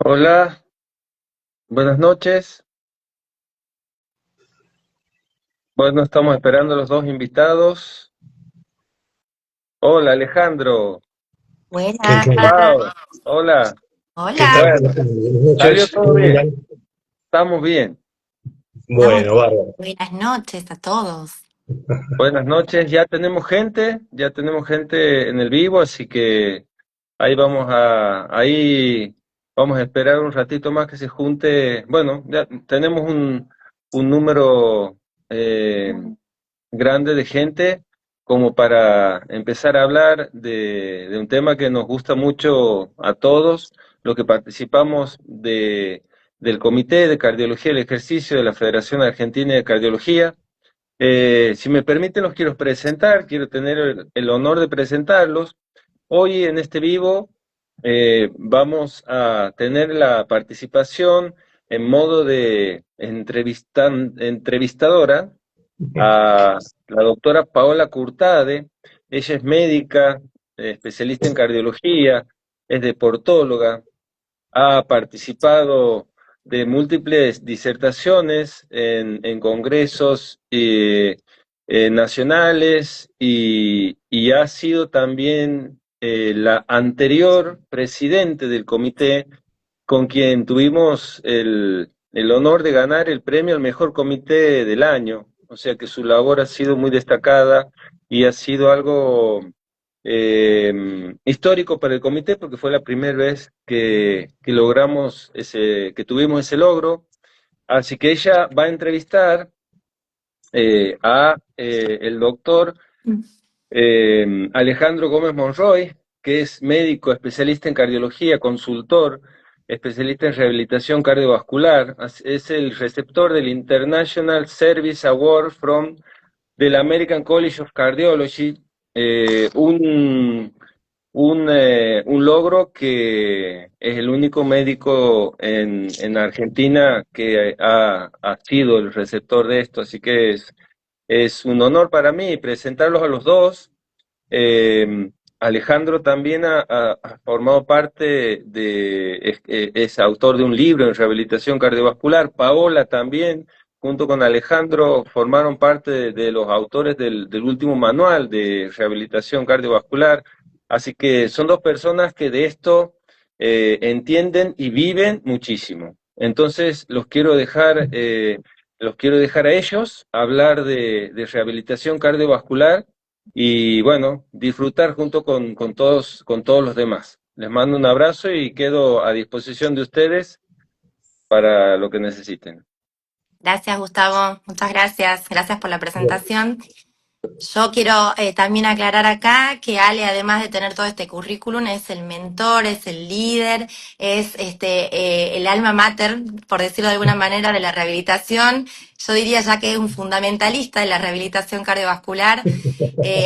Hola, buenas noches. Bueno, estamos esperando a los dos invitados. Hola, Alejandro. ¿Qué, Buenas, qué, Pau, hola. qué hola, tal? Bueno, Buenas salió noches. todo ¿Cómo bien. andan? Estamos bien. estamos Bueno, bárbaro. buenas noches a todos. Buenas noches. Ya tenemos gente en el vivo, así que ahí vamos a esperar un ratito más que se junte. Bueno, ya tenemos un número eh, grande de gente como para empezar a hablar de un tema que nos gusta mucho a todos, los que participamos del Comité de Cardiología del Ejercicio de la Federación Argentina de Cardiología. Si me permiten, los quiero presentar, quiero tener el honor de presentarlos. Hoy en este vivo vamos a tener la participación en modo de entrevistadora a la doctora Paola Curtade. Ella es médica, especialista en cardiología, es deportóloga, ha participado de múltiples disertaciones en congresos nacionales y ha sido también la anterior presidente del comité con quien tuvimos el honor de ganar el premio al mejor comité del año. O sea que su labor ha sido muy destacada y ha sido algo histórico para el comité porque fue la primera vez que logramos que tuvimos ese logro. Así que ella va a entrevistar a el doctor Alejandro Gómez Monroy, que es médico, especialista en cardiología, consultor, especialista en rehabilitación cardiovascular. Es el receptor del International Service Award del American College of Cardiology, eh, un, un logro que es el único médico en Argentina que ha sido el receptor de esto, así que es un honor para mí presentarlos a los dos. Alejandro también ha formado parte es autor de un libro en rehabilitación cardiovascular. Paola también, junto con Alejandro, formaron parte de los autores del último manual de rehabilitación cardiovascular. Así que son dos personas que de esto entienden y viven muchísimo. Entonces los quiero dejar a ellos hablar de rehabilitación cardiovascular y bueno, disfrutar junto con todos los demás. Les mando un abrazo y quedo a disposición de ustedes para lo que necesiten. Gracias, Gustavo, muchas gracias. Gracias por la presentación. Yo quiero también aclarar acá que Ale, además de tener todo este currículum, es el mentor, es el líder, es el alma mater, por decirlo de alguna manera, de la rehabilitación. Yo diría ya que es un fundamentalista de la rehabilitación cardiovascular.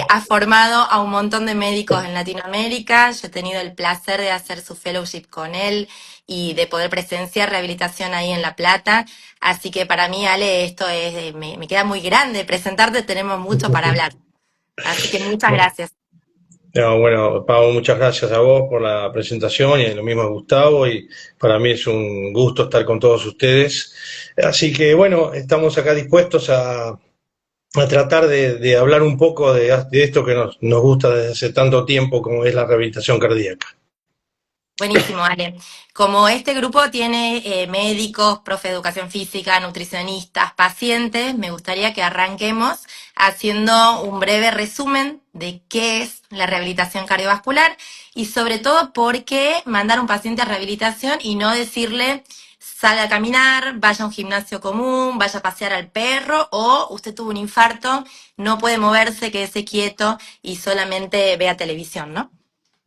Ha formado a un montón de médicos en Latinoamérica. Yo he tenido el placer de hacer su fellowship con él y de poder presenciar rehabilitación ahí en La Plata. Así que para mí, Ale, esto me queda muy grande. Presentarte tenemos mucho para hablar. Así que muchas gracias. No, bueno, Pau, muchas gracias a vos por la presentación y lo mismo a Gustavo, y para mí es un gusto estar con todos ustedes. Así que bueno, estamos acá dispuestos a tratar de hablar un poco de esto que nos gusta desde hace tanto tiempo como es la rehabilitación cardíaca. Buenísimo, Ale. Como este grupo tiene médicos, profe de educación física, nutricionistas, pacientes, me gustaría que arranquemos haciendo un breve resumen de qué es la rehabilitación cardiovascular y sobre todo por qué mandar a un paciente a rehabilitación y no decirle salga a caminar, vaya a un gimnasio común, vaya a pasear al perro o usted tuvo un infarto, no puede moverse, quédese quieto y solamente vea televisión, ¿no?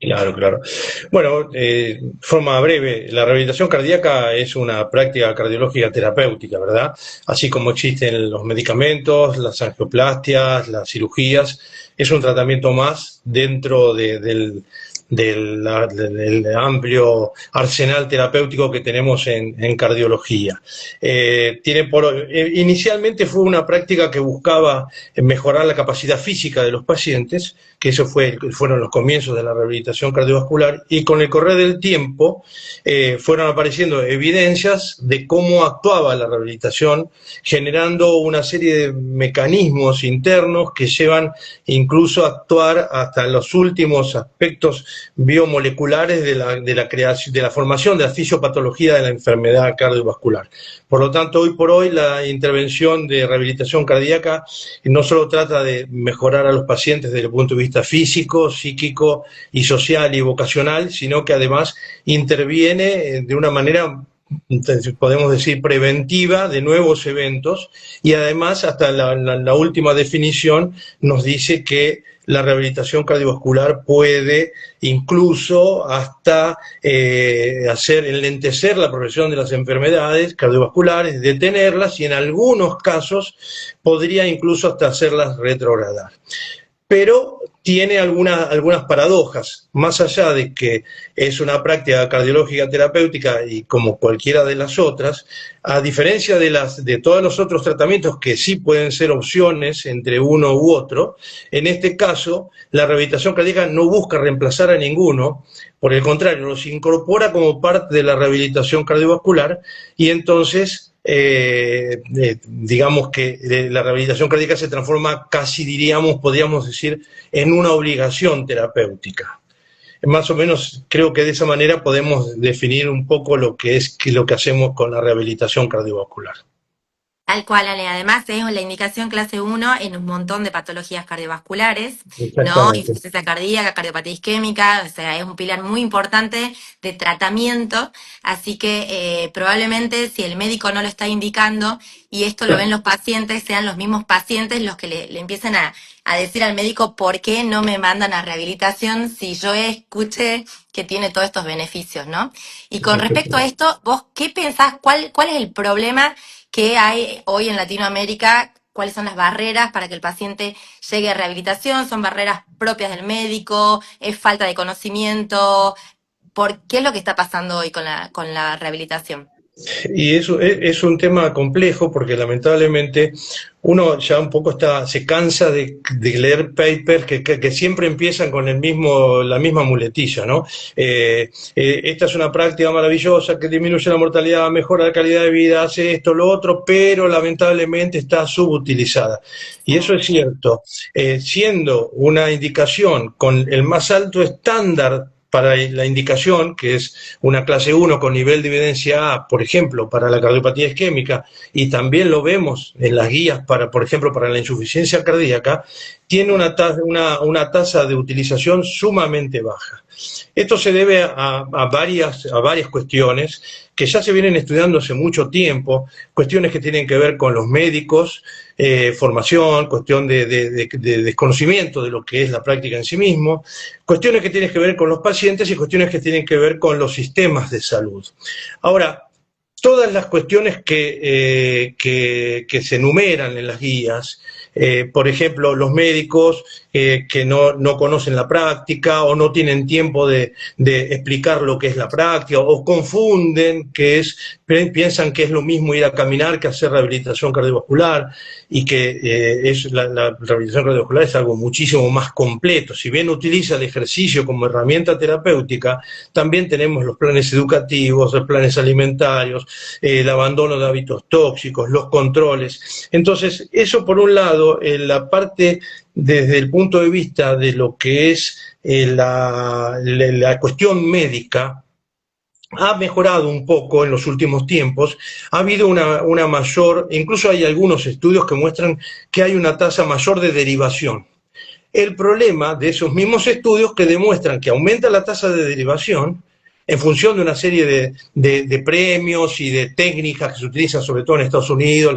Claro, claro. Bueno, forma breve, la rehabilitación cardíaca es una práctica cardiológica terapéutica, ¿verdad? Así como existen los medicamentos, las angioplastias, las cirugías, es un tratamiento más dentro del amplio arsenal terapéutico que tenemos en cardiología. Inicialmente fue una práctica que buscaba mejorar la capacidad física de los pacientes, que eso fueron los comienzos de la rehabilitación cardiovascular, y con el correr del tiempo fueron apareciendo evidencias de cómo actuaba la rehabilitación, generando una serie de mecanismos internos que llevan incluso a actuar hasta los últimos aspectos biomoleculares de la formación de la fisiopatología de la enfermedad cardiovascular. Por lo tanto, hoy por hoy la intervención de rehabilitación cardíaca no solo trata de mejorar a los pacientes desde el punto de vista físico, psíquico y social y vocacional, sino que además interviene de una manera, podemos decir, preventiva de nuevos eventos, y además hasta la última definición nos dice que la rehabilitación cardiovascular puede incluso hasta enlentecer la progresión de las enfermedades cardiovasculares, detenerlas, y en algunos casos podría incluso hasta hacerlas retrogradar. Pero tiene algunas paradojas, más allá de que es una práctica cardiológica terapéutica y como cualquiera de las otras, a diferencia de todos los otros tratamientos que sí pueden ser opciones entre uno u otro, en este caso la rehabilitación cardíaca no busca reemplazar a ninguno, por el contrario, los incorpora como parte de la rehabilitación cardiovascular, y entonces digamos que la rehabilitación cardíaca se transforma casi, podríamos decir, en una obligación terapéutica. Más o menos creo que de esa manera podemos definir un poco lo que hacemos con la rehabilitación cardiovascular. Tal cual, Ale. Además, es la indicación clase 1 en un montón de patologías cardiovasculares, ¿no? Insuficiencia cardíaca, cardiopatía isquémica, o sea, es un pilar muy importante de tratamiento. Así que probablemente si el médico no lo está indicando, y esto lo ven los pacientes, sean los mismos pacientes los que le empiecen a decir al médico por qué no me mandan a rehabilitación si yo escuché que tiene todos estos beneficios, ¿no? Y con respecto a esto, ¿vos qué pensás? ¿Cuál es el problema que hay hoy en Latinoamérica? ¿Cuáles son las barreras para que el paciente llegue a rehabilitación? ¿Son barreras propias del médico? ¿Es falta de conocimiento? ¿Qué es lo que está pasando hoy con la rehabilitación? Y eso es un tema complejo porque lamentablemente uno ya un poco se cansa de leer papers que siempre empiezan con la misma muletilla, ¿no? Esta es una práctica maravillosa que disminuye la mortalidad, mejora la calidad de vida, hace esto, lo otro, pero lamentablemente está subutilizada. Y eso es cierto. Siendo una indicación con el más alto estándar para la indicación, que es una clase 1 con nivel de evidencia A, por ejemplo, para la cardiopatía isquémica, y también lo vemos en las guías por ejemplo, para la insuficiencia cardíaca, tiene una tasa de utilización sumamente baja. Esto se debe a varias cuestiones que ya se vienen estudiando hace mucho tiempo, cuestiones que tienen que ver con los médicos, formación, cuestión de desconocimiento de lo que es la práctica en sí mismo, cuestiones que tienen que ver con los pacientes y cuestiones que tienen que ver con los sistemas de salud. Ahora, todas las cuestiones que se enumeran en las guías, por ejemplo, los médicos que no conocen la práctica o no tienen tiempo de explicar lo que es la práctica, o confunden piensan que es lo mismo ir a caminar que hacer rehabilitación cardiovascular, y que la rehabilitación cardiovascular es algo muchísimo más completo. Si bien utiliza el ejercicio como herramienta terapéutica, también tenemos los planes educativos, los planes alimentarios, el abandono de hábitos tóxicos, los controles. Entonces, eso por un lado, la parte desde el punto de vista de lo que es la cuestión médica, ha mejorado un poco en los últimos tiempos. Ha habido una mayor, incluso hay algunos estudios que muestran que hay una tasa mayor de derivación. El problema de esos mismos estudios que demuestran que aumenta la tasa de derivación en función de una serie de premios y de técnicas que se utilizan sobre todo en Estados Unidos,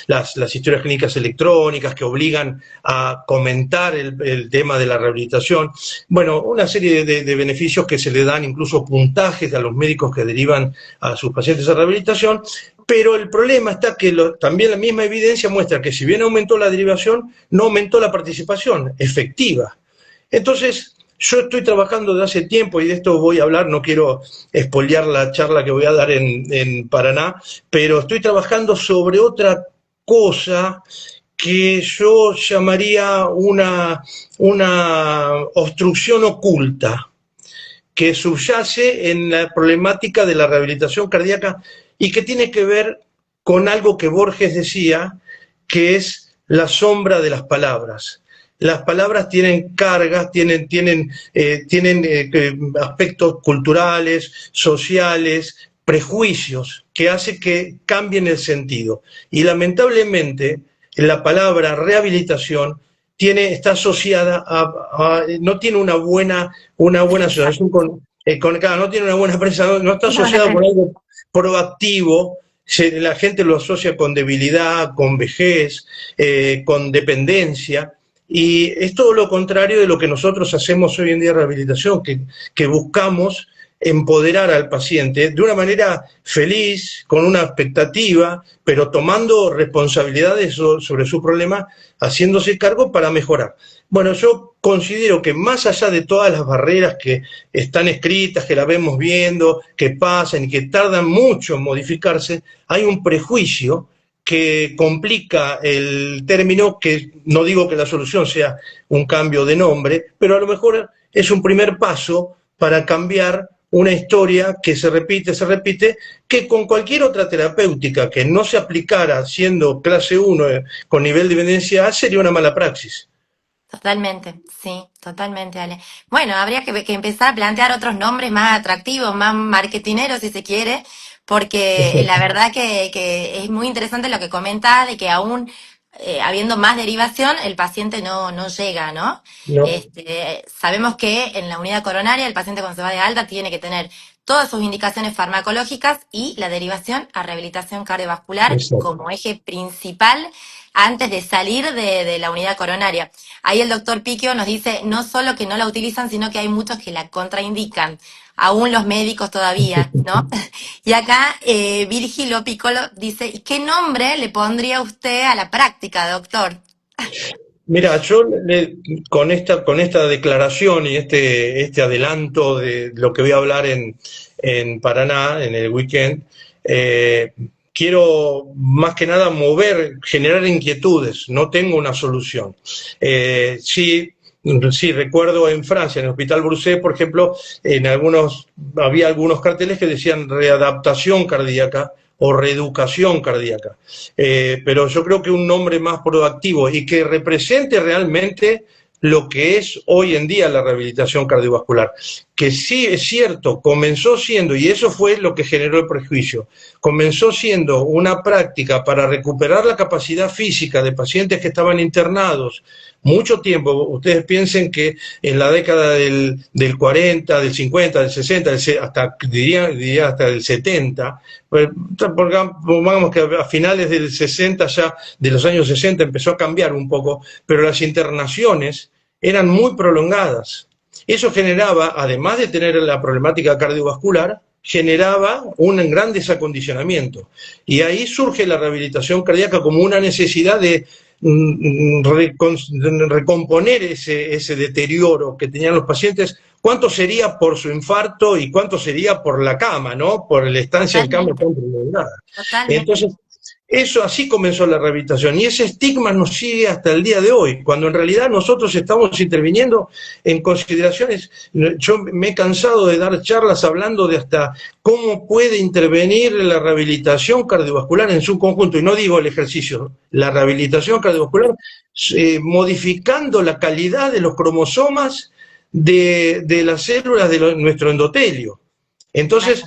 las historias clínicas electrónicas que obligan a comentar el tema de la rehabilitación. Bueno, una serie de beneficios que se le dan, incluso puntajes a los médicos que derivan a sus pacientes a rehabilitación, pero el problema está que también la misma evidencia muestra que si bien aumentó la derivación, no aumentó la participación efectiva. Entonces, Yo estoy trabajando de hace tiempo y de esto voy a hablar, no quiero espolear la charla que voy a dar en Paraná, pero estoy trabajando sobre otra cosa que yo llamaría una obstrucción oculta que subyace en la problemática de la rehabilitación cardíaca y que tiene que ver con algo que Borges decía, que es la sombra de las palabras. Las palabras tienen cargas, tienen aspectos culturales, sociales, prejuicios, que hace que cambien el sentido. Y lamentablemente la palabra rehabilitación está asociada no tiene una buena asociación no tiene una buena prensa, no está asociada con algo proactivo. La gente lo asocia con debilidad, con vejez, con dependencia, y es todo lo contrario de lo que nosotros hacemos hoy en día en rehabilitación, que buscamos empoderar al paciente de una manera feliz, con una expectativa, pero tomando responsabilidades sobre su problema, haciéndose cargo para mejorar. Bueno, yo considero que más allá de todas las barreras que están escritas, que las vemos viendo, que pasan y que tardan mucho en modificarse, hay un prejuicio que complica el término, que no digo que la solución sea un cambio de nombre, pero a lo mejor es un primer paso para cambiar una historia que se repite, que con cualquier otra terapéutica que no se aplicara siendo clase 1 con nivel de evidencia A sería una mala praxis. Totalmente, sí, totalmente, Ale. Bueno, habría que empezar a plantear otros nombres más atractivos, más marketineros, si se quiere, porque la verdad que es muy interesante lo que comentás, de que aún habiendo más derivación, el paciente no llega, ¿no? No, Sabemos que en la unidad coronaria el paciente cuando se va de alta tiene que tener todas sus indicaciones farmacológicas y la derivación a rehabilitación cardiovascular exacto. como eje principal antes de salir de la unidad coronaria. Ahí el doctor Piquio nos dice no solo que no la utilizan, sino que hay muchos que la contraindican, aún los médicos todavía, ¿no? Y acá Virgilio Piccolo dice, ¿y qué nombre le pondría usted a la práctica, doctor? Mira, con esta declaración y este adelanto de lo que voy a hablar en Paraná, en el weekend, quiero más que nada generar inquietudes, no tengo una solución. Sí, recuerdo en Francia, en el Hospital Bruxelles, por ejemplo, había algunos carteles que decían readaptación cardíaca o reeducación cardíaca. Pero yo creo que un nombre más proactivo y que represente realmente lo que es hoy en día la rehabilitación cardiovascular, que sí es cierto, comenzó siendo, y eso fue lo que generó el prejuicio, comenzó siendo una práctica para recuperar la capacidad física de pacientes que estaban internados mucho tiempo. Ustedes piensen que en la década del 40, del 50, del 60, hasta diría hasta el 70, pongamos que a finales del 60 ya, de los años 60 empezó a cambiar un poco, pero las internaciones eran muy prolongadas. Eso generaba, además de tener la problemática cardiovascular, generaba un gran desacondicionamiento. Y ahí surge la rehabilitación cardíaca como una necesidad de recomponer ese deterioro que tenían los pacientes. ¿Cuánto sería por su infarto y cuánto sería por la cama, ¿no? Por la estancia en cama tan prolongada. Totalmente. Entonces, eso así comenzó la rehabilitación y ese estigma nos sigue hasta el día de hoy, cuando en realidad nosotros estamos interviniendo en consideraciones. Yo me he cansado de dar charlas hablando de hasta cómo puede intervenir la rehabilitación cardiovascular en su conjunto, y no digo el ejercicio, la rehabilitación cardiovascular, modificando la calidad de los cromosomas de las células de nuestro endotelio. Entonces,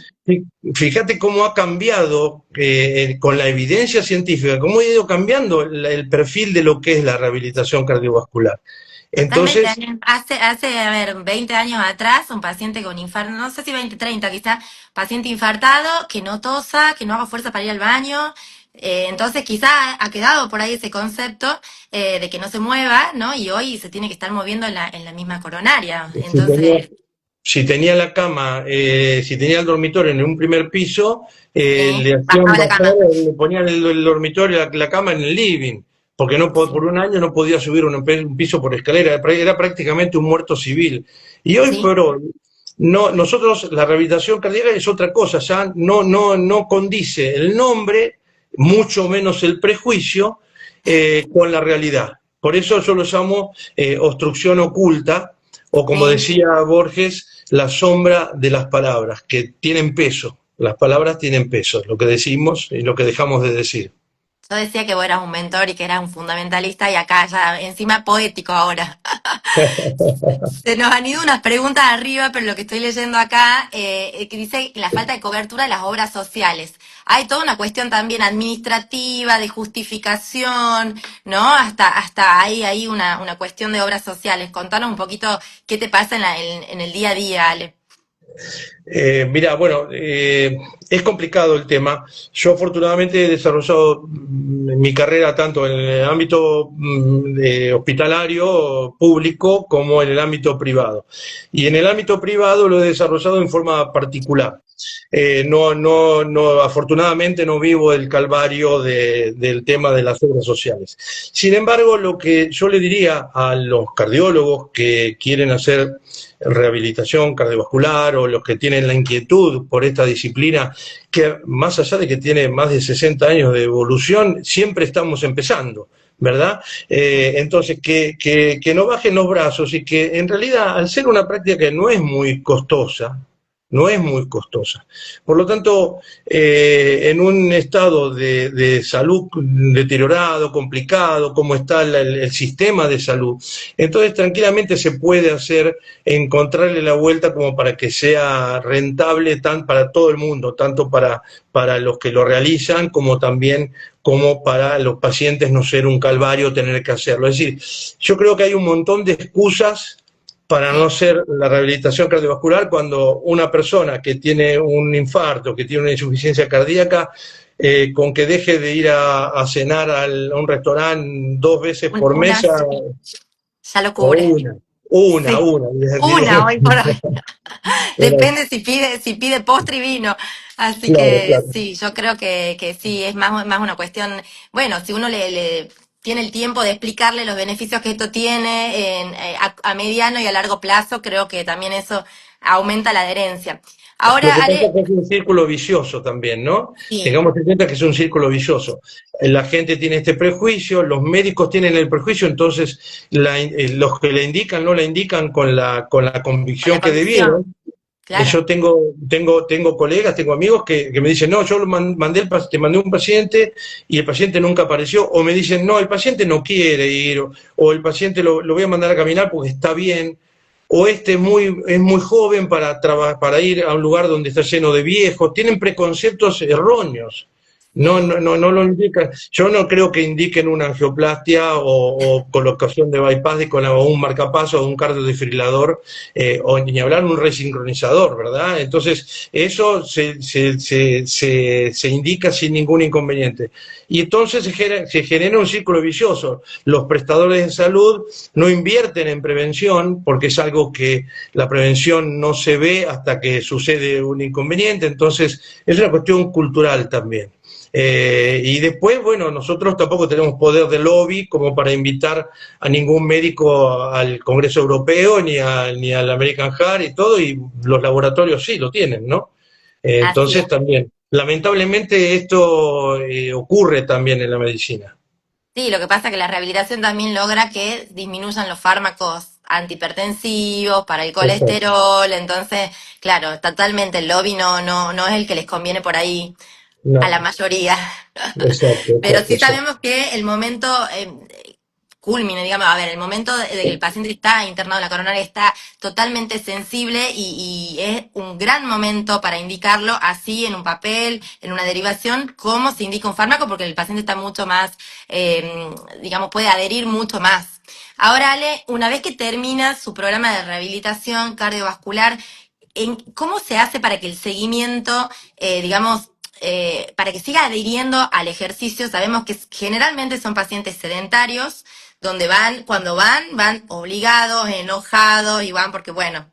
fíjate cómo ha cambiado con la evidencia científica, cómo ha ido cambiando el perfil de lo que es la rehabilitación cardiovascular. Totalmente. Entonces, A ver, 20 años atrás, un paciente con infarto, no sé si 20, 30, quizá, paciente infartado, que no tosa, que no haga fuerza para ir al baño. Entonces, quizá ha quedado por ahí ese concepto de que no se mueva, ¿no? Y hoy se tiene que estar moviendo en la misma coronaria. si tenía, Entonces, si tenía la cama, si tenía el dormitorio en un primer piso, sí, le hacían bajaba la bajar, cama. le ponían el dormitorio, la cama en el living, porque no sí, por un año no podía subir un piso por escalera, era prácticamente un muerto civil. Y hoy sí. por hoy, no, nosotros la rehabilitación cardíaca es otra cosa, ya no condice el nombre, mucho menos el prejuicio, con la realidad. Por eso yo lo llamo obstrucción oculta, o como Sí. decía Borges, la sombra de las palabras, que tienen peso. Las palabras tienen peso, lo que decimos y lo que dejamos de decir. Yo decía que vos eras un mentor y que eras un fundamentalista y acá ya encima poético ahora. Se nos han ido unas preguntas arriba, pero lo que estoy leyendo acá, que dice la falta de cobertura de las obras sociales. Hay toda una cuestión también administrativa, de justificación, ¿no? Hasta hay una cuestión de obras sociales. Contanos un poquito qué te pasa en el día a día, Ale. Mira, bueno, es complicado el tema. Yo afortunadamente he desarrollado mi carrera tanto en el ámbito hospitalario público como en el ámbito privado. Y en el ámbito privado lo he desarrollado en forma particular. Afortunadamente no vivo el calvario del tema de las obras sociales. Sin embargo, lo que yo le diría a los cardiólogos que quieren hacer rehabilitación cardiovascular o los que tienen la inquietud por esta disciplina, que más allá de que tiene más de 60 años de evolución, siempre estamos empezando. ¿Verdad? Entonces, que no bajen los brazos y que en realidad, al ser una práctica que no es muy costosa, no es muy costosa. Por lo tanto, en un estado de salud deteriorado, complicado, como está el sistema de salud, entonces tranquilamente se puede hacer, encontrarle la vuelta como para que sea rentable para todo el mundo, tanto para los que lo realizan como también como para los pacientes no ser un calvario tener que hacerlo. Es decir, yo creo que hay un montón de excusas para no Sí. hacer la rehabilitación cardiovascular cuando una persona que tiene un infarto, que tiene una insuficiencia cardíaca, con que deje de ir a cenar a un restaurante 2 veces por mes, Una sí, ya lo o cubre. Sí. una, Una hoy por hoy. claro, Depende si pide postre y vino. Así claro, que claro. sí, yo creo que sí, es más una cuestión, bueno, si uno le tiene el tiempo de explicarle los beneficios que esto tiene a mediano y a largo plazo, creo que también eso aumenta la adherencia. Lo Ahora, que pasa es Ale, que es un círculo vicioso también, ¿no? sí, Tengamos en cuenta que es un círculo vicioso. La gente tiene este prejuicio, los médicos tienen el prejuicio, entonces los que le indican no la indican con la con la convicción que convicción, debieron. claro. Yo tengo colegas, tengo amigos que me dicen, no, yo te mandé un paciente y el paciente nunca apareció, o me dicen, no, el paciente no quiere ir, o el paciente lo voy a mandar a caminar porque está bien, o este es muy joven para ir a un lugar donde está lleno de viejos, tienen preconceptos erróneos. Sí. No lo indican. Yo no creo que indiquen una angioplastia o colocación de bypass o un marcapaso o un cardiodesfibrilador, o ni hablar un resincronizador, ¿verdad? Entonces, eso se indica sin ningún inconveniente. Y entonces se genera un círculo vicioso. Los prestadores de salud no invierten en prevención porque es algo que la prevención no se ve hasta que sucede un inconveniente, entonces es una cuestión cultural también. Y después, bueno, nosotros tampoco tenemos poder de lobby como para invitar a ningún médico al Congreso Europeo ni al American Heart y todo, y los laboratorios sí lo tienen, ¿no? Así es. Entonces también, lamentablemente esto ocurre también en la medicina. Sí, lo que pasa es que la rehabilitación también logra que disminuyan los fármacos antihipertensivos para el Exacto. colesterol, entonces, claro, totalmente el lobby no es el que les conviene por ahí a la No, mayoría. exacto, Pero exacto, sí exacto. sabemos que el momento culmine, digamos, a ver, el momento de que el paciente está internado en la coronaria está totalmente sensible y es un gran momento para indicarlo así en un papel, en una derivación, como se indica un fármaco, porque el paciente está mucho más, digamos, puede adherir mucho más. Ahora, Ale, una vez que termina su programa de rehabilitación cardiovascular, ¿cómo se hace para que el seguimiento, digamos, para que siga adhiriendo al ejercicio? Sabemos que generalmente son pacientes sedentarios, donde van, cuando van obligados, enojados y van porque, bueno,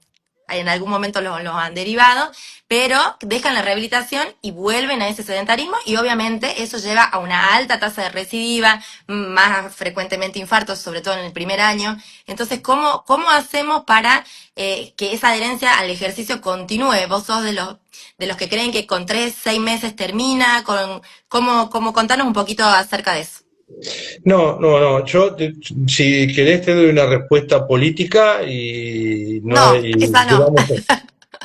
en algún momento los han derivado, pero dejan la rehabilitación y vuelven a ese sedentarismo y obviamente eso lleva a una alta tasa de recidiva, más frecuentemente infartos, sobre todo en el primer año. Entonces, ¿cómo hacemos para que esa adherencia al ejercicio continúe? Vos sos de los que creen que con 3, 6 meses termina, ¿cómo contanos un poquito acerca de eso? No, si querés te doy una respuesta política y no, No, esa no. digamos,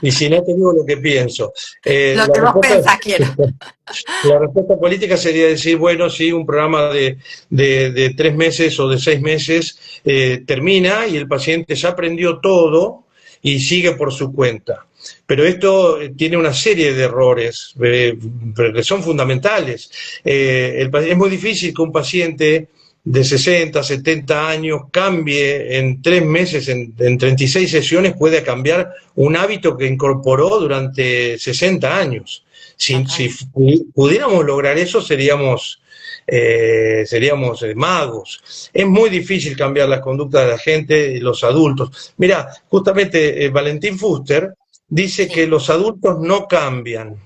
y si no te digo lo que pienso. Lo La que vos respuesta, pensás quiero. la respuesta política sería decir, bueno, sí, un programa de 3 meses o de 6 meses termina y el paciente ya aprendió todo y sigue por su cuenta. Pero esto tiene una serie de errores que son fundamentales. Es muy difícil que un paciente de 60, 70 años cambie en 3 meses, en 36 sesiones, puede cambiar un hábito que incorporó durante 60 años. Si pudiéramos lograr eso, seríamos magos. Es muy difícil cambiar las conductas de la gente y los adultos. Mira, justamente Valentín Fuster dice que Sí. los adultos no cambian,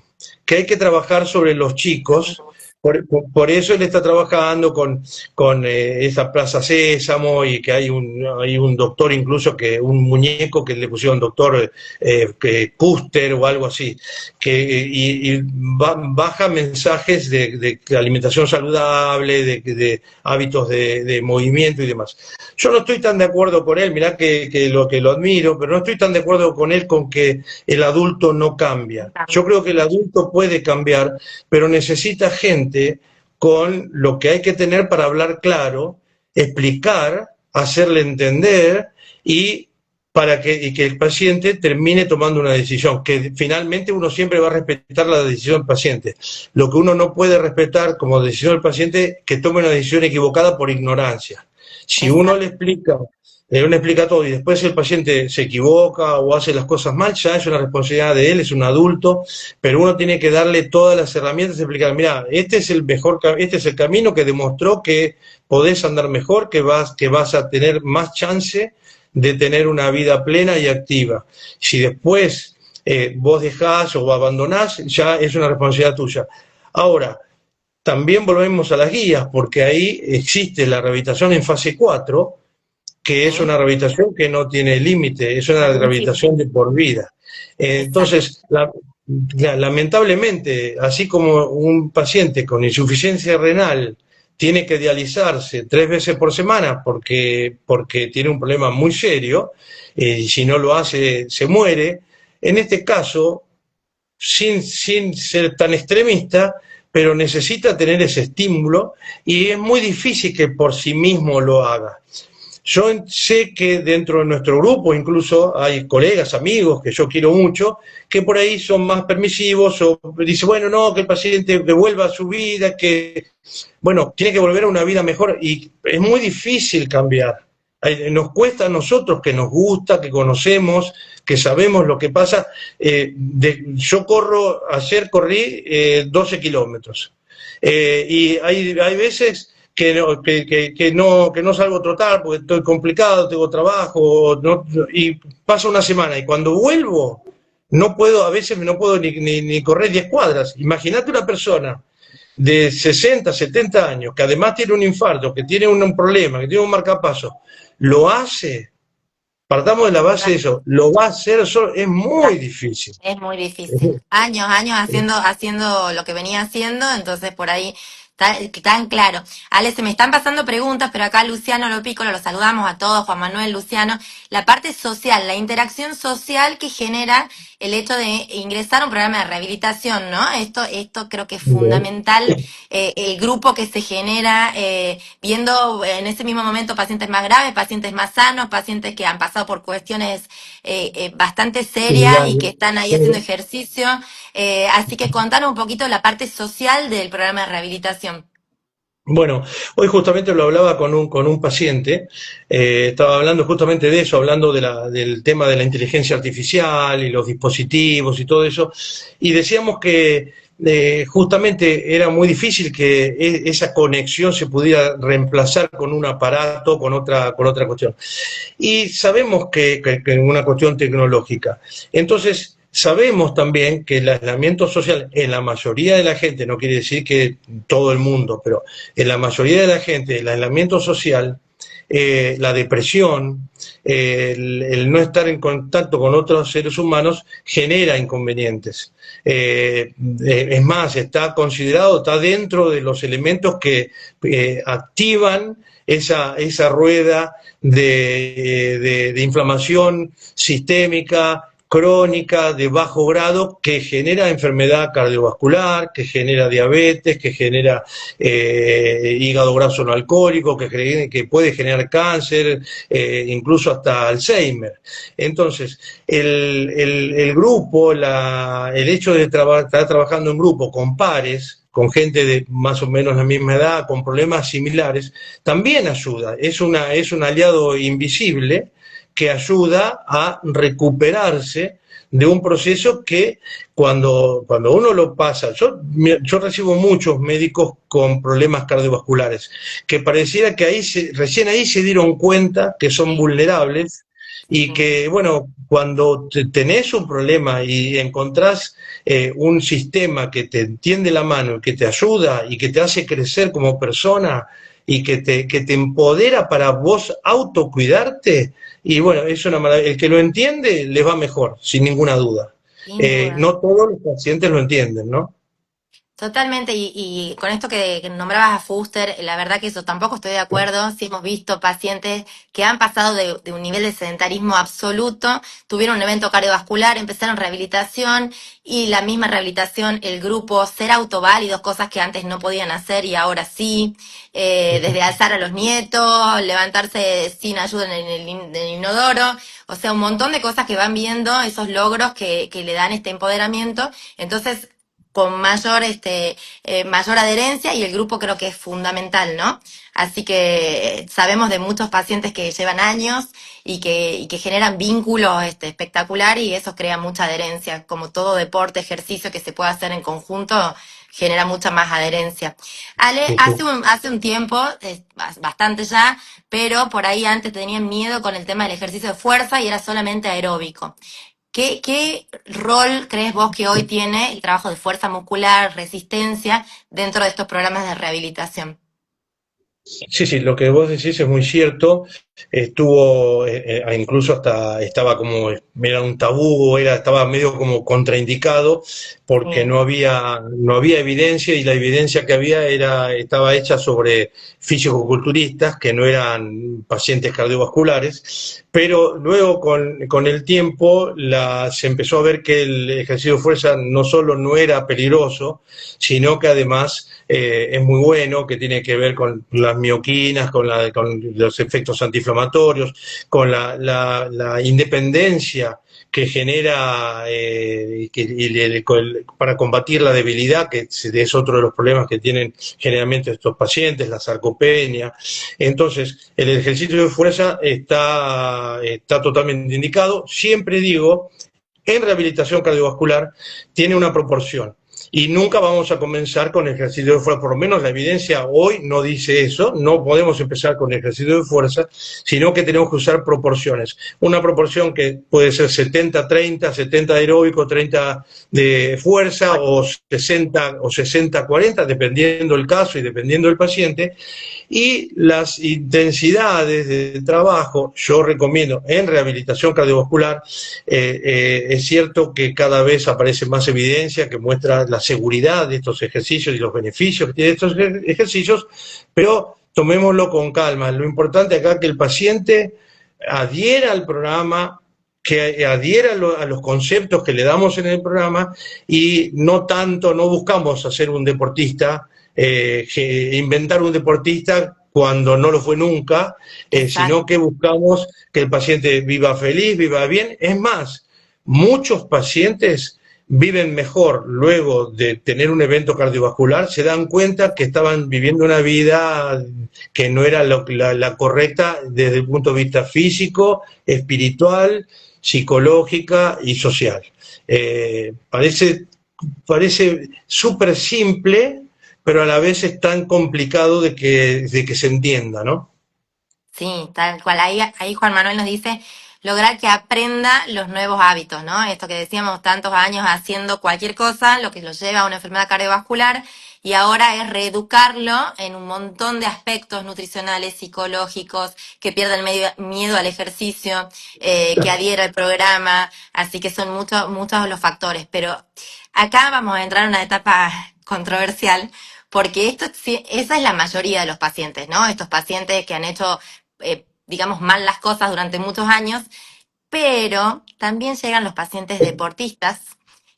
que hay que trabajar sobre los chicos. Por eso él está trabajando con esa Plaza Sésamo y que hay un doctor incluso, un muñeco que le pusieron doctor Custer o algo así, y baja mensajes de alimentación saludable, de hábitos de movimiento y demás. Yo no estoy tan de acuerdo con él, mirá que lo admiro, pero no estoy tan de acuerdo con él con que el adulto no cambia. Yo creo que el adulto puede cambiar, pero necesita gente con lo que hay que tener para hablar claro, explicar, hacerle entender y que el paciente termine tomando una decisión, que finalmente uno siempre va a respetar la decisión del paciente. Lo que uno no puede respetar como decisión del paciente, que tome una decisión equivocada por ignorancia. Si uno le explica todo y después el paciente se equivoca o hace las cosas mal, ya es una responsabilidad de él, es un adulto, pero uno tiene que darle todas las herramientas y explicar, mira, este es el camino que demostró que podés andar mejor, que vas a tener más chance de tener una vida plena y activa. Si después vos dejás o abandonás, ya es una responsabilidad tuya. Ahora, también volvemos a las guías, porque ahí existe la rehabilitación en fase 4, que es una rehabilitación que no tiene límite, es una rehabilitación de por vida. Entonces, lamentablemente, así como un paciente con insuficiencia renal tiene que dializarse 3 veces por semana porque tiene un problema muy serio, y si no lo hace se muere, en este caso, sin ser tan extremista, pero necesita tener ese estímulo y es muy difícil que por sí mismo lo haga. Yo sé que dentro de nuestro grupo incluso hay colegas, amigos que yo quiero mucho, que por ahí son más permisivos o dicen, bueno, no, que el paciente devuelva a su vida, bueno, tiene que volver a una vida mejor y es muy difícil cambiar. Nos cuesta a nosotros que nos gusta, que conocemos, que sabemos lo que pasa. Yo ayer corrí 12 kilómetros y hay veces que no salgo a trotar porque estoy complicado, tengo trabajo, y pasa una semana y cuando vuelvo a veces no puedo ni correr 10 cuadras. Imagínate una persona de 60, 70 años, que además tiene un infarto, que tiene un problema, que tiene un marcapaso, lo hace, partamos de la base de eso, lo va a hacer solo, es muy difícil. Es muy difícil. Años haciendo lo que venía haciendo, entonces por ahí tan claro. Ale, se me están pasando preguntas, pero acá Luciano Lopícolo, los saludamos a todos, Juan Manuel, Luciano. La parte social, la interacción social que genera el hecho de ingresar a un programa de rehabilitación, ¿no? Esto creo que es fundamental, el grupo que se genera, viendo en ese mismo momento pacientes más graves, pacientes más sanos, pacientes que han pasado por cuestiones bastante serias y que están ahí haciendo ejercicio. Así que contanos un poquito la parte social del programa de rehabilitación. Bueno, hoy justamente lo hablaba con un paciente, estaba hablando justamente de eso, hablando del tema de la inteligencia artificial y los dispositivos y todo eso, y decíamos que justamente era muy difícil que esa conexión se pudiera reemplazar con un aparato, con otra cuestión. Y sabemos que es una cuestión tecnológica. Entonces, sabemos también que el aislamiento social en la mayoría de la gente, no quiere decir que todo el mundo, pero en la mayoría de la gente, el aislamiento social, la depresión, el no estar en contacto con otros seres humanos genera inconvenientes. Es más, está considerado, está dentro de los elementos que activan esa rueda de inflamación sistémica, crónica, de bajo grado, que genera enfermedad cardiovascular, que genera diabetes, que genera hígado graso no alcohólico, que puede generar cáncer, incluso hasta Alzheimer. Entonces, el grupo, el hecho de estar trabajando en grupo con pares, con gente de más o menos la misma edad, con problemas similares, también ayuda. Es un aliado invisible que ayuda a recuperarse de un proceso que cuando uno lo pasa, yo recibo muchos médicos con problemas cardiovasculares, que pareciera que recién ahí se dieron cuenta que son vulnerables y que, bueno, cuando tenés un problema y encontrás un sistema que te tiende la mano y que te ayuda y que te hace crecer como persona y que te empodera para vos autocuidarte, y bueno, es una maravilla. El que lo entiende les va mejor, sin ninguna duda. Sin duda. No todos los pacientes lo entienden, ¿no? Totalmente, y con esto que nombrabas a Fuster, la verdad que eso tampoco estoy de acuerdo. Sí hemos visto pacientes que han pasado de un nivel de sedentarismo absoluto, tuvieron un evento cardiovascular, empezaron rehabilitación y la misma rehabilitación, el grupo, ser autoválidos, cosas que antes no podían hacer y ahora sí, desde alzar a los nietos, levantarse sin ayuda en el inodoro, o sea, un montón de cosas que van viendo, esos logros que le dan este empoderamiento. Entonces, con mayor adherencia, y el grupo creo que es fundamental, ¿no? Así que sabemos de muchos pacientes que llevan años y que generan vínculos espectacular, y eso crea mucha adherencia. Como todo deporte, ejercicio que se puede hacer en conjunto, genera mucha más adherencia. Ale, Sí, sí. hace un tiempo, bastante ya, pero por ahí antes tenían miedo con el tema del ejercicio de fuerza y era solamente aeróbico. ¿Qué rol crees vos que hoy tiene el trabajo de fuerza muscular, resistencia, dentro de estos programas de rehabilitación? Sí, sí, lo que vos decís es muy cierto. Incluso hasta estaba como, era un tabú, estaba medio como contraindicado, porque Sí, no había evidencia, y la evidencia que había estaba hecha sobre fisicoculturistas que no eran pacientes cardiovasculares. Pero luego con el tiempo se empezó a ver que el ejercicio de fuerza no solo no era peligroso, sino que además es muy bueno, que tiene que ver con las mioquinas, con los efectos antiinflamatorios, con la independencia que genera para combatir la debilidad, que es otro de los problemas que tienen generalmente estos pacientes, la sarcopenia. Entonces, el ejercicio de fuerza está totalmente indicado. Siempre digo, en rehabilitación cardiovascular tiene una proporción. Y nunca vamos a comenzar con ejercicio de fuerza, por lo menos la evidencia hoy no dice eso, no podemos empezar con ejercicio de fuerza, sino que tenemos que usar proporciones. Una proporción que puede ser 70-30, 70 aeróbico, 30 de fuerza, o 60-40, dependiendo el caso y dependiendo el paciente. Y las intensidades de trabajo, yo recomiendo en rehabilitación cardiovascular, es cierto que cada vez aparece más evidencia que muestra la seguridad de estos ejercicios y los beneficios que tienen estos ejercicios, pero tomémoslo con calma. Lo importante acá es que el paciente adhiera al programa, que adhiera a los conceptos que le damos en el programa, y no buscamos hacer un deportista, inventar un deportista cuando no lo fue nunca, sino exacto. que buscamos que el paciente viva feliz, viva bien. Es más, muchos pacientes viven mejor luego de tener un evento cardiovascular, se dan cuenta que estaban viviendo una vida que no era la correcta desde el punto de vista físico, espiritual, psicológica y social. Parece parece súper simple, pero a la vez es tan complicado de que se entienda, ¿no? Sí, tal cual. Ahí Juan Manuel nos dice lograr que aprenda los nuevos hábitos, ¿no? Esto que decíamos, tantos años haciendo cualquier cosa, lo que lo lleva a una enfermedad cardiovascular, y ahora es reeducarlo en un montón de aspectos nutricionales, psicológicos, que pierda el miedo al ejercicio, que adhiera al programa, así que son muchos los factores. Pero acá vamos a entrar en una etapa controversial, porque esa es la mayoría de los pacientes, ¿no? Estos pacientes que han hecho digamos, mal las cosas durante muchos años, pero también llegan los pacientes deportistas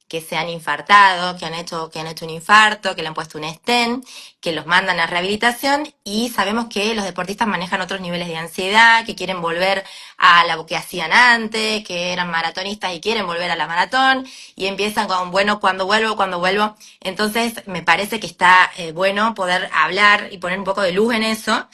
que se han infartado, que han hecho un infarto, que le han puesto un stent, que los mandan a rehabilitación y sabemos que los deportistas manejan otros niveles de ansiedad, que quieren volver a lo que hacían antes, que eran maratonistas y quieren volver a la maratón y empiezan con, bueno, cuando vuelvo, cuando vuelvo. Entonces me parece que está bueno poder hablar y poner un poco de luz en eso,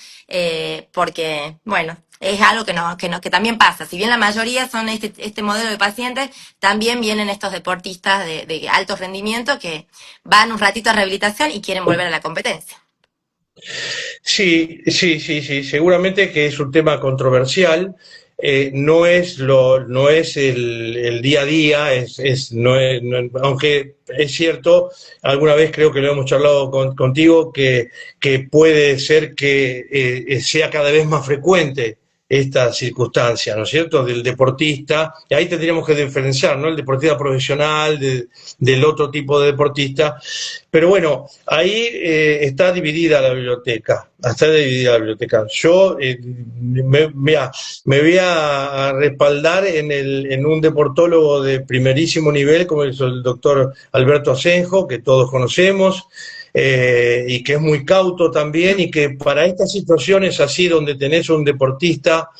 porque, bueno, es algo que también pasa. Si bien la mayoría son este modelo de pacientes, también vienen estos deportistas de alto rendimiento que van un ratito a rehabilitación y quieren volver a la competencia. Sí, sí, sí, sí, seguramente que es un tema controversial. No es el día a día, aunque es cierto, alguna vez creo que lo hemos charlado contigo, que puede ser que sea cada vez más frecuente esta circunstancia, ¿no es cierto?, del deportista, y ahí tendríamos que diferenciar, ¿no?, el deportista profesional del otro tipo de deportista, pero bueno, ahí está dividida la biblioteca, está dividida la biblioteca. Yo, mira, me voy a respaldar en un deportólogo de primerísimo nivel, como es el doctor Alberto Asenjo, que todos conocemos, y que es muy cauto también, y que para estas situaciones así, donde tenés un deportista,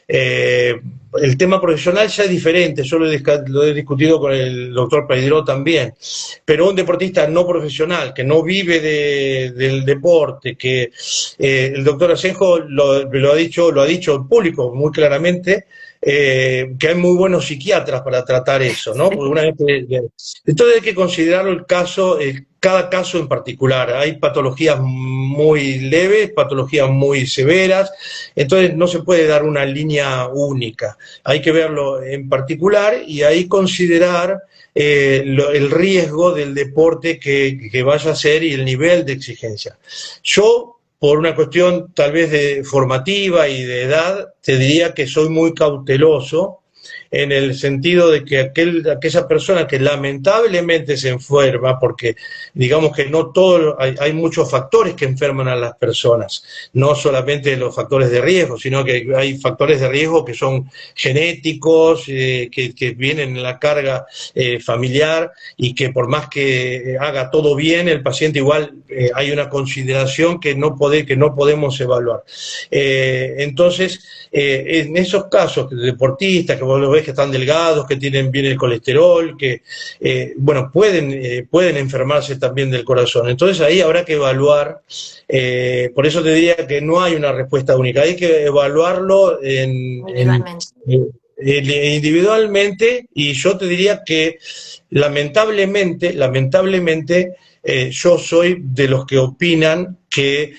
el tema profesional ya es diferente, yo lo he discutido con el doctor Peiró también, pero un deportista no profesional, que no vive del deporte, que el doctor Asenjo lo ha dicho el público muy claramente, que hay muy buenos psiquiatras para tratar eso, ¿no? Porque entonces hay que considerar cada caso en particular. Hay patologías muy leves, patologías muy severas, entonces no se puede dar una línea única. Hay que verlo en particular y ahí considerar el riesgo del deporte que vaya a ser y el nivel de exigencia. Yo, por una cuestión tal vez de formativa y de edad, te diría que soy muy cauteloso en el sentido de que aquella persona que lamentablemente se enferma, porque digamos que no todo, hay muchos factores que enferman a las personas, no solamente los factores de riesgo, sino que hay factores de riesgo que son genéticos, que vienen en la carga familiar, y que por más que haga todo bien, el paciente igual hay una consideración que no podemos evaluar. Entonces, en esos casos, deportistas, que vos lo ves que están delgados, que tienen bien el colesterol, que, bueno, pueden enfermarse también del corazón. Entonces ahí habrá que evaluar, por eso te diría que no hay una respuesta única, hay que evaluarlo Individualmente. individualmente, y yo te diría que lamentablemente, yo soy de los que opinan que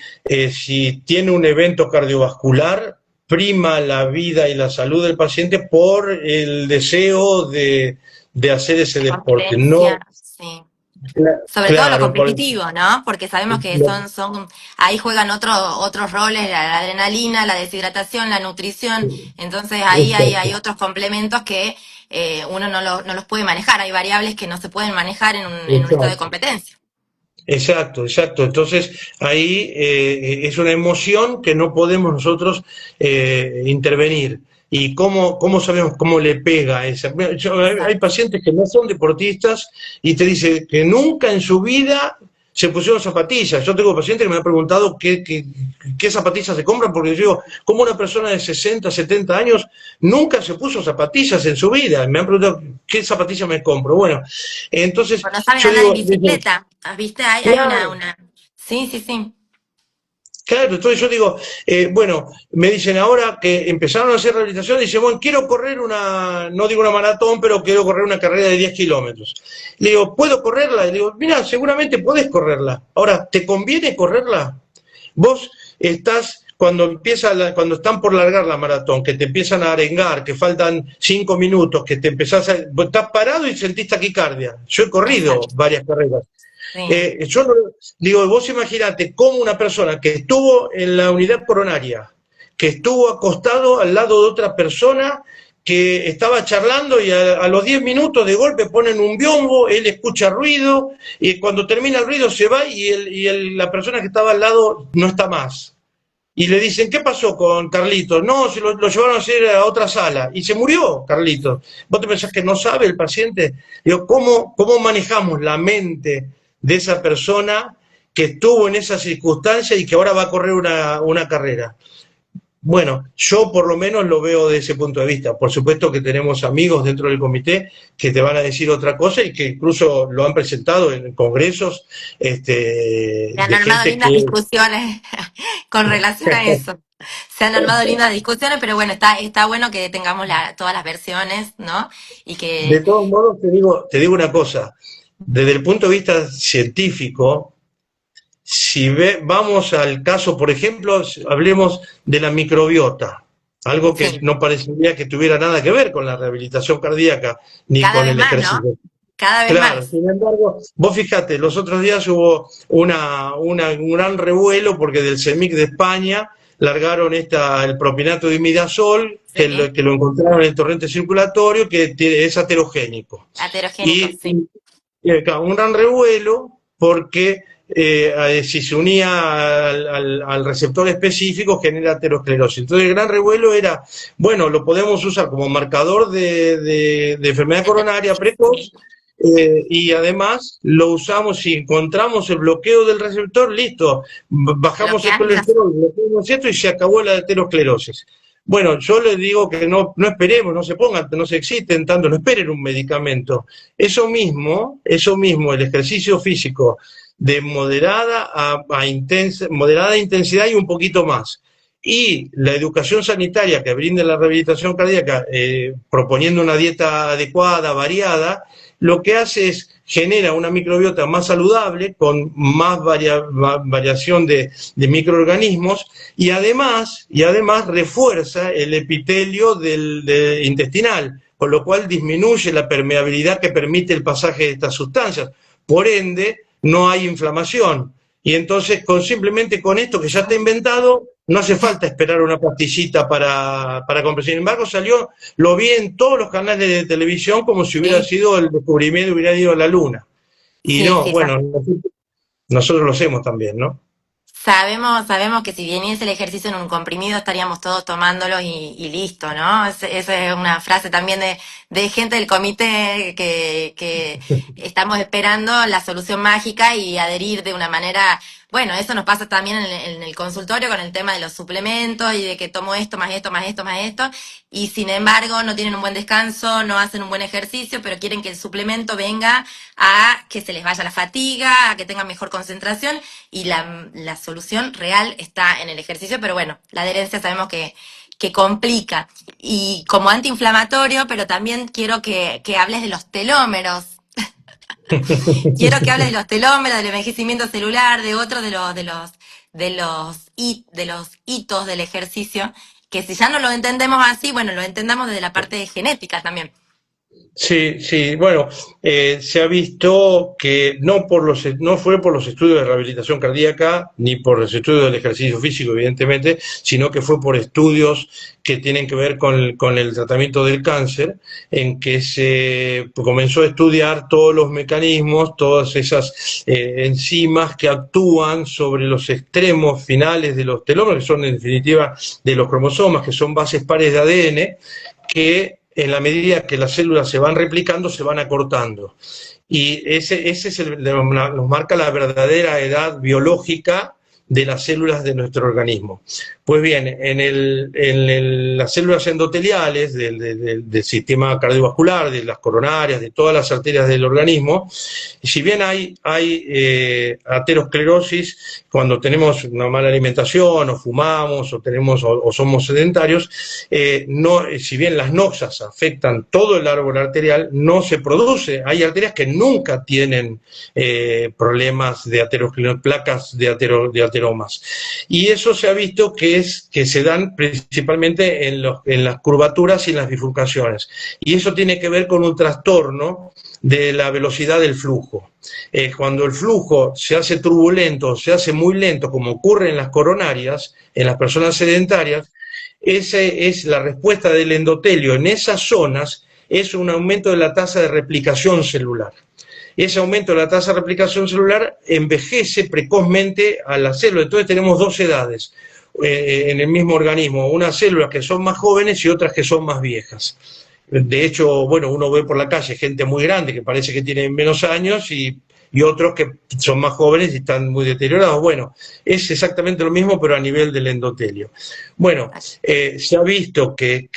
si tiene un evento cardiovascular, prima la vida y la salud del paciente por el deseo de hacer ese deporte. No, Competencia, sí. Sobre todo lo claro, competitivo, ¿no? Porque sabemos que ahí juegan otros roles, la adrenalina, la deshidratación, la nutrición. Entonces ahí hay otros complementos que uno no los puede manejar. Hay variables que no se pueden manejar en un estado de exacto. competencia. Exacto, exacto. Entonces ahí es una emoción que no podemos nosotros intervenir. ¿Y cómo sabemos cómo le pega a esa? Hay Exacto. pacientes que no son deportistas y te dicen que nunca en su vida se pusieron zapatillas. Yo tengo pacientes que me han preguntado qué zapatillas se compran, porque yo digo, ¿cómo una persona de 60, 70 años nunca se puso zapatillas en su vida? Me han preguntado, ¿qué zapatillas me compro? Bueno, entonces O no saben yo andar en digo, bicicleta. ¿Viste? Hay claro, una. Sí, sí, sí. Claro, entonces yo digo, bueno, me dicen ahora que empezaron a hacer rehabilitación, dicen, bueno, quiero correr una, no digo una maratón, pero quiero correr una carrera de 10 kilómetros. Le digo, ¿puedo correrla? Le digo, mira, seguramente podés correrla. Ahora, ¿te conviene correrla? Vos estás, cuando están por largar la maratón, que te empiezan a arengar, que faltan 5 minutos, que te estás parado y sentís taquicardia. Yo he corrido Exacto. varias carreras. Sí, Yo no, digo, vos imaginate cómo una persona que estuvo en la unidad coronaria, que estuvo acostado al lado de otra persona, que estaba charlando y a los 10 minutos de golpe ponen un biombo, él escucha ruido y cuando termina el ruido se va la persona que estaba al lado no está más. Y le dicen, ¿qué pasó con Carlitos? No, se lo llevaron a hacer a otra sala y se murió Carlitos. ¿Vos te pensás que no sabe el paciente? Digo, ¿cómo manejamos la mente de esa persona que estuvo en esa circunstancia y que ahora va a correr una carrera? Bueno, yo por lo menos lo veo de ese punto de vista. Por supuesto que tenemos amigos dentro del comité que te van a decir otra cosa y que incluso lo han presentado en congresos se han de armado gente lindas que... discusiones con relación a eso. Se han armado lindas discusiones, pero bueno, está bueno que tengamos todas las versiones, ¿no? Y De que todos modos, te digo una cosa, desde el punto de vista científico, si vamos al caso, por ejemplo, hablemos de la microbiota, algo que sí, no parecería que tuviera nada que ver con la rehabilitación cardíaca ni cada con vez el más, ¿no? ejercicio. Cada vez Claro, más. sin embargo, vos fijate, los otros días hubo un gran revuelo porque del CEMIC de España largaron el propinato de imidazol, Sí, que lo encontraron en el torrente circulatorio, que es aterogénico. aterogénico, Y, sí. claro, un gran revuelo porque si se unía al receptor específico genera aterosclerosis. Entonces el gran revuelo era, bueno, lo podemos usar como marcador de enfermedad coronaria precoz Sí, y además lo usamos si encontramos el bloqueo del receptor, listo, bajamos el bloqueas las... colesterol, bloqueamos esto y se acabó la aterosclerosis. Bueno, yo les digo que no esperemos, no se pongan, no se exciten tanto, no esperen un medicamento. Eso mismo, el ejercicio físico de moderada intensidad y un poquito más. Y la educación sanitaria que brinda la rehabilitación cardíaca, proponiendo una dieta adecuada, variada, lo que hace es genera una microbiota más saludable, con más variación de microorganismos, y además refuerza el epitelio intestinal, con lo cual disminuye la permeabilidad que permite el pasaje de estas sustancias. Por ende, no hay inflamación. Y entonces, simplemente con esto que ya está inventado, no hace falta esperar una pastillita para comprar. Sin embargo, lo vi en todos los canales de televisión como si hubiera Sí, sido el descubrimiento, hubiera ido a la luna. Y sí, no, sí, bueno, nosotros lo hacemos también, ¿no? sabemos que si viniese el ejercicio en un comprimido estaríamos todos tomándolo y listo, ¿no? Esa es una frase también de gente del comité que estamos esperando la solución mágica y adherir de una manera, bueno, eso nos pasa también en el consultorio con el tema de los suplementos y de que tomo esto, más esto, más esto, más esto, y sin embargo no tienen un buen descanso, no hacen un buen ejercicio, pero quieren que el suplemento venga a que se les vaya la fatiga, a que tengan mejor concentración y la solución real está en el ejercicio, pero bueno, la adherencia sabemos que complica. Y como antiinflamatorio, pero también quiero que hables de los telómeros. Quiero que hables de los telómeros, del envejecimiento celular, de otros de los hitos del ejercicio, que si ya no lo entendemos así, bueno, lo entendamos desde la parte de genética también. Sí, sí, bueno, se ha visto que no fue por los estudios de rehabilitación cardíaca ni por los estudios del ejercicio físico, evidentemente, sino que fue por estudios que tienen que ver con el tratamiento del cáncer, en que se comenzó a estudiar todos los mecanismos, todas esas enzimas que actúan sobre los extremos finales de los telómeros, que son en definitiva de los cromosomas, que son bases pares de ADN, que en la medida que las células se van replicando, se van acortando. Y ese es nos marca la verdadera edad biológica de las células de nuestro organismo. Pues bien, las células endoteliales del sistema cardiovascular, de las coronarias, de todas las arterias del organismo, si bien hay aterosclerosis cuando tenemos una mala alimentación o fumamos o somos sedentarios, si bien las noxas afectan todo el árbol arterial, no se produce, hay arterias que nunca tienen problemas de placas de ateromas. Y eso se ha visto que se dan principalmente en las curvaturas y en las bifurcaciones. Y eso tiene que ver con un trastorno de la velocidad del flujo. Cuando el flujo se hace turbulento, se hace muy lento, como ocurre en las coronarias, en las personas sedentarias, esa es la respuesta del endotelio en esas zonas, es un aumento de la tasa de replicación celular. Ese aumento de la tasa de replicación celular envejece precozmente a la célula. Entonces tenemos dos edades en el mismo organismo, unas células que son más jóvenes y otras que son más viejas. De hecho, bueno, uno ve por la calle gente muy grande que parece que tiene menos años y otros que son más jóvenes y están muy deteriorados. Bueno, es exactamente lo mismo, pero a nivel del endotelio. Bueno, se ha visto que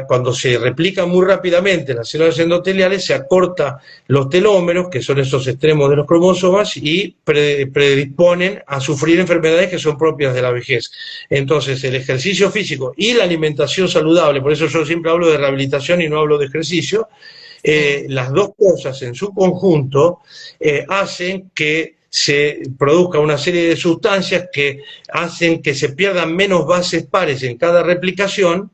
cuando se replican muy rápidamente las células endoteliales, se acorta los telómeros, que son esos extremos de los cromosomas, y predisponen a sufrir enfermedades que son propias de la vejez. Entonces, el ejercicio físico y la alimentación saludable, por eso yo siempre hablo de rehabilitación y no hablo de ejercicio, las dos cosas en su conjunto hacen que se produzca una serie de sustancias que hacen que se pierdan menos bases pares en cada replicación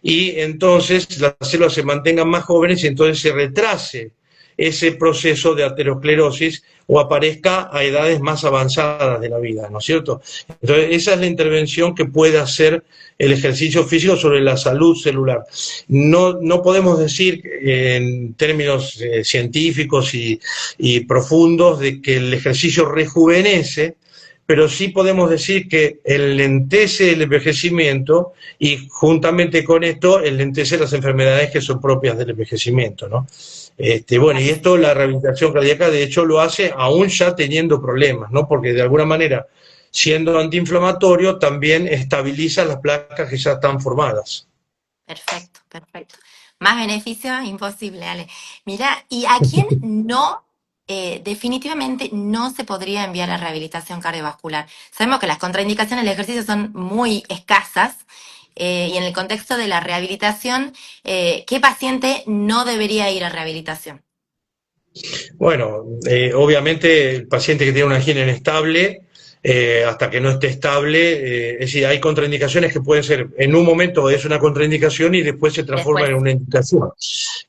y entonces las células se mantengan más jóvenes y entonces se retrase ese proceso de aterosclerosis o aparezca a edades más avanzadas de la vida, ¿no es cierto? Entonces, esa es la intervención que puede hacer el ejercicio físico sobre la salud celular. No podemos decir en términos científicos y profundos de que el ejercicio rejuvenece, pero sí podemos decir que enlentece el envejecimiento y juntamente con esto enlentece las enfermedades que son propias del envejecimiento, ¿no? Bueno, y esto la rehabilitación cardíaca de hecho lo hace aún ya teniendo problemas, ¿no? Porque de alguna manera, siendo antiinflamatorio, también estabiliza las placas que ya están formadas. Perfecto, perfecto. Más beneficios imposible, Ale. Mira, ¿y a quién no, definitivamente no se podría enviar a rehabilitación cardiovascular? Sabemos que las contraindicaciones del ejercicio son muy escasas, y en el contexto de la rehabilitación, ¿qué paciente no debería ir a rehabilitación? Bueno, obviamente el paciente que tiene una angina inestable, hasta que no esté estable, es decir, hay contraindicaciones que pueden ser, en un momento es una contraindicación y después se transforma Después, en una indicación.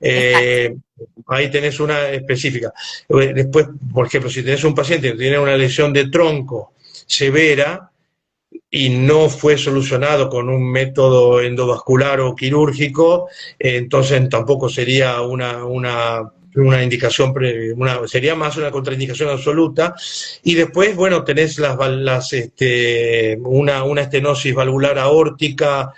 exacto. Ahí tenés una específica. Después, por ejemplo, si tenés un paciente que tiene una lesión de tronco severa y no fue solucionado con un método endovascular o quirúrgico, entonces tampoco sería una indicación, sería más una contraindicación absoluta. Y después, bueno, tenés una estenosis valvular aórtica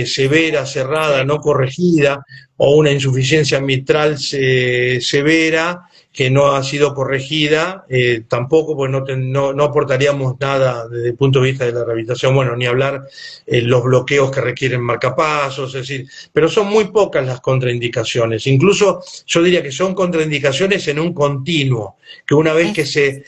severa, cerrada, no corregida, o una insuficiencia mitral severa que no ha sido corregida, tampoco, pues no aportaríamos nada desde el punto de vista de la rehabilitación, bueno, ni hablar los bloqueos que requieren marcapasos, es decir, pero son muy pocas las contraindicaciones, incluso yo diría que son contraindicaciones en un continuo, que una vez que se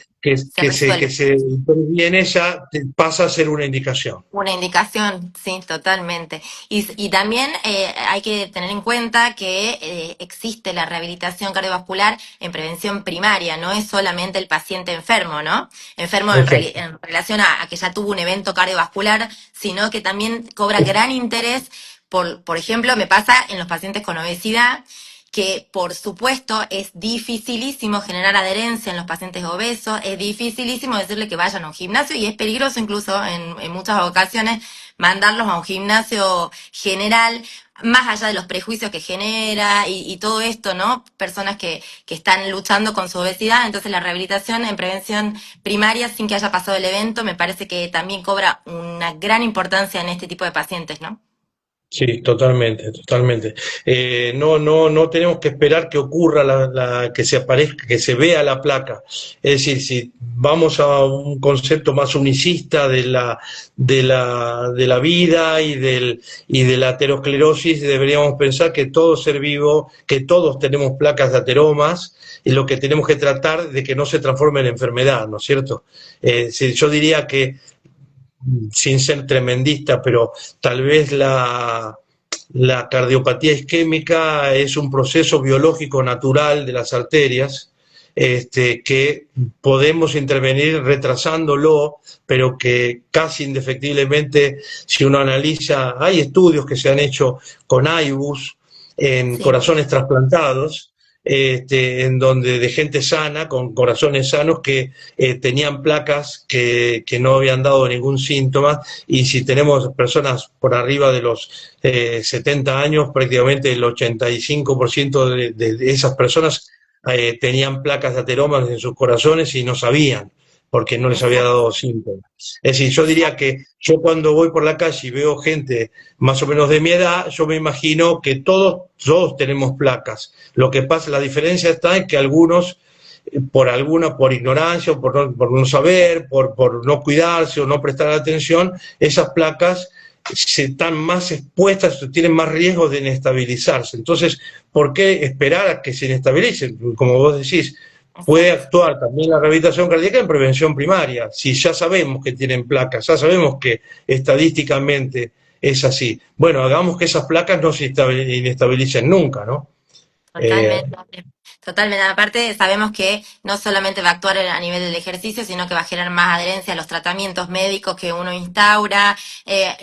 interviene ya pasa a ser una indicación. Una indicación, sí, totalmente. Y también hay que tener en cuenta que existe la rehabilitación cardiovascular en prevención primaria, no es solamente el paciente enfermo, ¿no? Enfermo en relación a que ya tuvo un evento cardiovascular, sino que también cobra gran interés, por ejemplo, me pasa en los pacientes con obesidad, que por supuesto es dificilísimo generar adherencia en los pacientes obesos, es dificilísimo decirle que vayan a un gimnasio y es peligroso incluso en muchas ocasiones mandarlos a un gimnasio general, más allá de los prejuicios que genera y todo esto, ¿no? Personas que están luchando con su obesidad, entonces la rehabilitación en prevención primaria sin que haya pasado el evento me parece que también cobra una gran importancia en este tipo de pacientes, ¿no? Sí, totalmente, totalmente. No tenemos que esperar que ocurra que se aparezca, que se vea la placa. Es decir, si vamos a un concepto más unicista de la vida y de la aterosclerosis, deberíamos pensar que todo ser vivo, que todos tenemos placas de ateromas, y lo que tenemos que tratar de que no se transforme en enfermedad, ¿no es cierto? Sí, yo diría que sin ser tremendista, pero tal vez la cardiopatía isquémica es un proceso biológico natural de las arterias, que podemos intervenir retrasándolo, pero que casi indefectiblemente, si uno analiza, hay estudios que se han hecho con IBUS en Sí, corazones trasplantados, en donde de gente sana, con corazones sanos, que tenían placas que no habían dado ningún síntoma, y si tenemos personas por arriba de los 70 años, prácticamente el 85% de esas personas tenían placas de ateromas en sus corazones y no sabían, porque no les había exacto, dado síntomas. Es decir, yo diría exacto. que yo cuando voy por la calle y veo gente más o menos de mi edad, yo me imagino que todos tenemos placas. Lo que pasa, la diferencia está en que algunos por ignorancia, o por no saber, por no cuidarse o no prestar atención, esas placas se están más expuestas, tienen más riesgo de inestabilizarse. Entonces, ¿por qué esperar a que se inestabilicen? Como vos decís, puede Exacto. actuar también la rehabilitación cardíaca en prevención primaria. Si ya sabemos que tienen placas, ya sabemos que estadísticamente es así. Bueno, hagamos que esas placas no se inestabilicen nunca, ¿no? Eh, Totalmente, totalmente. Aparte, sabemos que no solamente va a actuar a nivel del ejercicio, sino que va a generar más adherencia a los tratamientos médicos que uno instaura,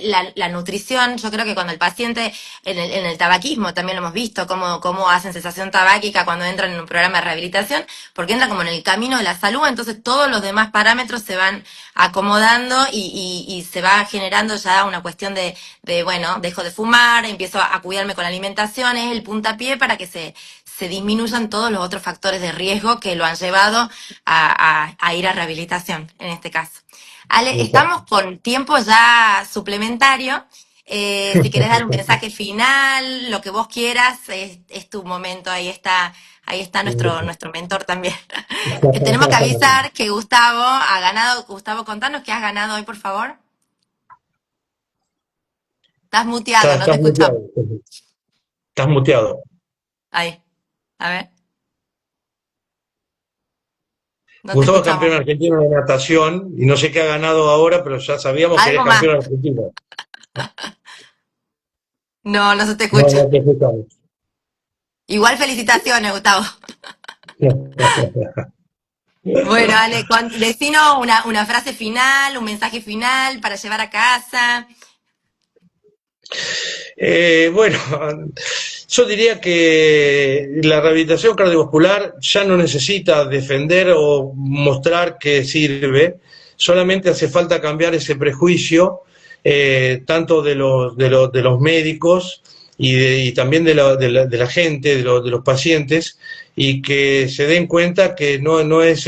la nutrición. Yo creo que cuando el paciente, en el tabaquismo también lo hemos visto, cómo hacen cesación tabáquica cuando entran en un programa de rehabilitación, porque entra como en el camino de la salud, entonces todos los demás parámetros se van acomodando y se va generando ya una cuestión bueno, dejo de fumar, empiezo a cuidarme con la alimentación, es el puntapié para que se disminuyan todos los otros factores de riesgo que lo han llevado a ir a rehabilitación, en este caso. Ale, estamos con tiempo ya suplementario. Si querés dar un mensaje final, lo que vos quieras, es tu momento. Ahí está nuestro mentor también. Tenemos que avisar que Gustavo ha ganado. Gustavo, contanos qué has ganado hoy, por favor. Estás muteado, no te estás escuchamos. muteado. Estás muteado. Ahí, a ver, no te Gustavo es campeón escuchamos. argentino de natación y no sé qué ha ganado ahora, pero ya sabíamos que Algo eres más. campeón argentino. No, no se te No, escucha. no te escuchamos. Igual felicitaciones, Gustavo. Bueno, Ale, decinos una frase final, un mensaje final para llevar a casa. Bueno, yo diría que la rehabilitación cardiovascular ya no necesita defender o mostrar que sirve, solamente hace falta cambiar ese prejuicio, tanto de los médicos y también de la gente, de los pacientes, y que se den cuenta que no es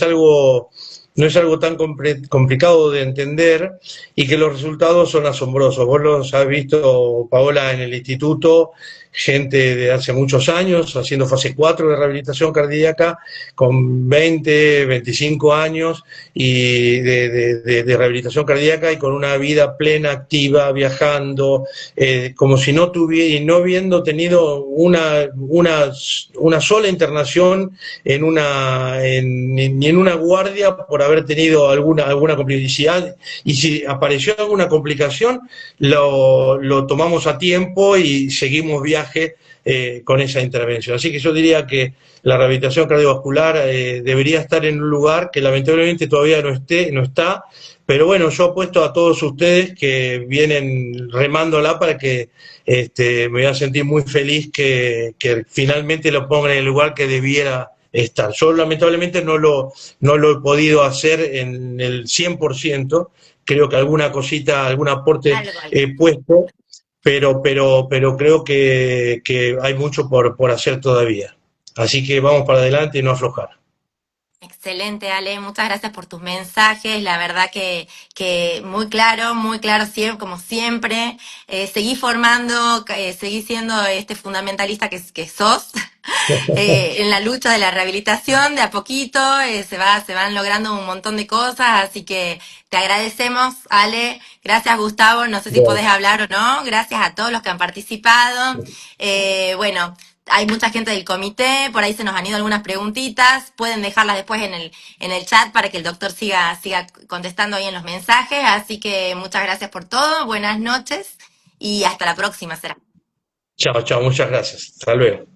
algo, no es algo tan complicado de entender, y que los resultados son asombrosos. Vos los has visto, Paola, en el instituto, gente de hace muchos años haciendo fase 4 de rehabilitación cardíaca, con 20, 25 años y de rehabilitación cardíaca, y con una vida plena, activa, viajando, como si no tuviera, y no habiendo tenido una sola internación ni en una guardia por haber tenido alguna complicidad, y si apareció alguna complicación, lo tomamos a tiempo y seguimos viaje con esa intervención. Así que yo diría que la rehabilitación cardiovascular debería estar en un lugar que lamentablemente todavía no está, pero bueno, yo apuesto a todos ustedes que vienen remándola para que me voy a sentir muy feliz que finalmente lo pongan en el lugar que debiera estar. Yo lamentablemente no lo he podido hacer en el 100%, creo que alguna cosita, algún aporte Algo. he puesto, pero creo que hay mucho por hacer todavía. Así que vamos para adelante y no aflojar. Excelente, Ale, muchas gracias por tus mensajes, la verdad que muy claro, como siempre. Seguí formando, seguí siendo este fundamentalista que sos en la lucha de la rehabilitación, de a poquito, se van logrando un montón de cosas, así que te agradecemos, Ale, gracias Gustavo, no sé si podés hablar o no, gracias a todos los que han participado. Bueno. Hay mucha gente del comité, por ahí se nos han ido algunas preguntitas, pueden dejarlas después en el chat para que el doctor siga contestando ahí en los mensajes, así que muchas gracias por todo, buenas noches y hasta la próxima será. Chao, chao, muchas gracias. Hasta luego.